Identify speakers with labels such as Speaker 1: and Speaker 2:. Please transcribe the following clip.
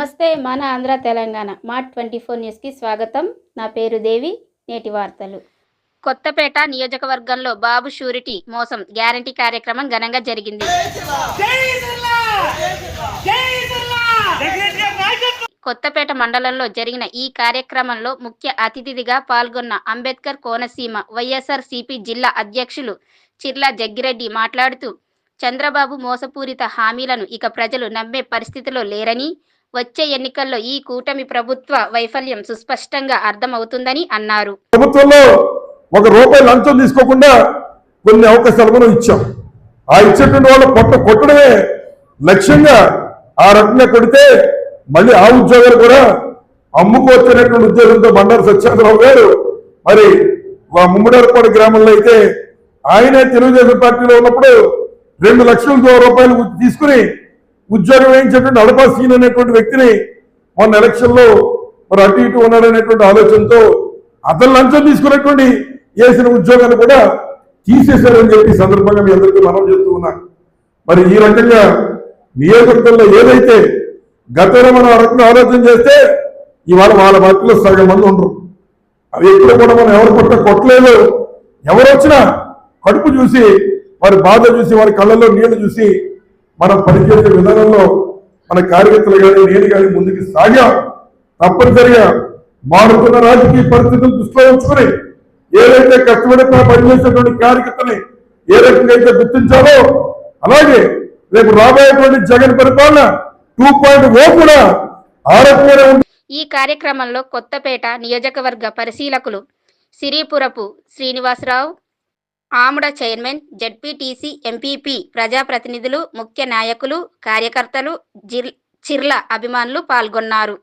Speaker 1: నమస్తే మన ఆంధ్ర తెలంగాణ మార్ట్ 24 న్యూస్కి స్వాగతం. నా పేరు దేవి. నేటి వార్తలు. కొత్తపేట నియోజకవర్గంలో బాబు షూరిటీ మోసం గ్యారంటీ కార్యక్రమం ఘనంగా జరిగింది. కొత్తపేట మండలంలో జరిగిన ఈ కార్యక్రమంలో ముఖ్య అతిథిగా పాల్గొన్న అంబేద్కర్ కోనసీమ వైఎస్ఆర్సీపీ జిల్లా అధ్యక్షులు చిర్ల జగ్గిరెడ్డి మాట్లాడుతూ చంద్రబాబు మోసపూరిత హామీలను ఇక ప్రజలు నమ్మే పరిస్థితిలో లేరని, వచ్చే ఎన్నికల్లో ఈ కూటమి ప్రభుత్వ వైఫల్యం సుస్పష్టంగా అర్థమవుతుందని అన్నారు.
Speaker 2: ప్రభుత్వంలో ₹1 లంచం తీసుకోకుండా కొన్ని అవకాశాలు మనం ఇచ్చాం. ఆ ఇచ్చేటువంటి వాళ్ళ పొట్ట కొట్టడమే లక్ష్యంగా ఆ రకంగా కొడితే మళ్ళీ ఆ ఉద్యోగాలు కూడా అమ్ముకోవచ్చనేటువంటి ఉద్యోగంతో బండారు సత్యేంద్రరావు గారు మరి ముమ్మడేరపాడు గ్రామంలో అయితే ఆయనే తెలుగుదేశం పార్టీలో ఉన్నప్పుడు ₹2,00,000 తీసుకుని ఉద్యోగం వేయించేటువంటి అడపాసీన్ అనేటువంటి వ్యక్తిని మొన్న ఎలక్షన్లో మరి అటు ఇటు ఉన్నాడనేటువంటి ఆలోచనతో అతను లంచం తీసుకున్నటువంటి వేసిన ఉద్యోగాన్ని కూడా తీసేశారని చెప్పి సందర్భంగా మీ అందరికీ మనం చెప్తూ ఉన్నాం. మరి ఈ రకంగా నియోజకవర్గంలో ఏదైతే గతంలో మనం ఆ రకంగా ఆలోచన చేస్తే ఇవాళ వాళ్ళ పార్టీలో సగం మంది ఉండరు. అది ఎప్పుడు కూడా మనం ఎవరు కొట్టలేదు. ఎవరు వచ్చినా కడుపు చూసి వారి బాధ చూసి వారి కళ్ళల్లో నీళ్లు చూసి మనం పనిచేసే విధానంలో మన కార్యకర్తలు కానీ నేను కానీ ముందుకు సాగాం. తప్పనిసరిగా మారుతున్న రాజకీయ పరిస్థితులు దృష్టిలో ఉంచుకొని ఏదైతే కష్టపడి పనిచేసేటువంటి కార్యకర్తని ఏ రకంగా అయితే గుర్తించాలో అలాగే రేపు రాబోయేటువంటి జగన్ పరిపాలన 2.0 కూడా ఆ రకంగానే ఉంది.
Speaker 1: ఈ కార్యక్రమంలో కొత్తపేట నియోజకవర్గ పరిశీలకులు సిరిపురపు శ్రీనివాసరావు, ఆముడ చైర్మన్, జడ్పీటీసీ, ఎంపీపీ, ప్రజాప్రతినిధులు, ముఖ్య నాయకులు, కార్యకర్తలు, చిర్ల అభిమానులు పాల్గొన్నారు.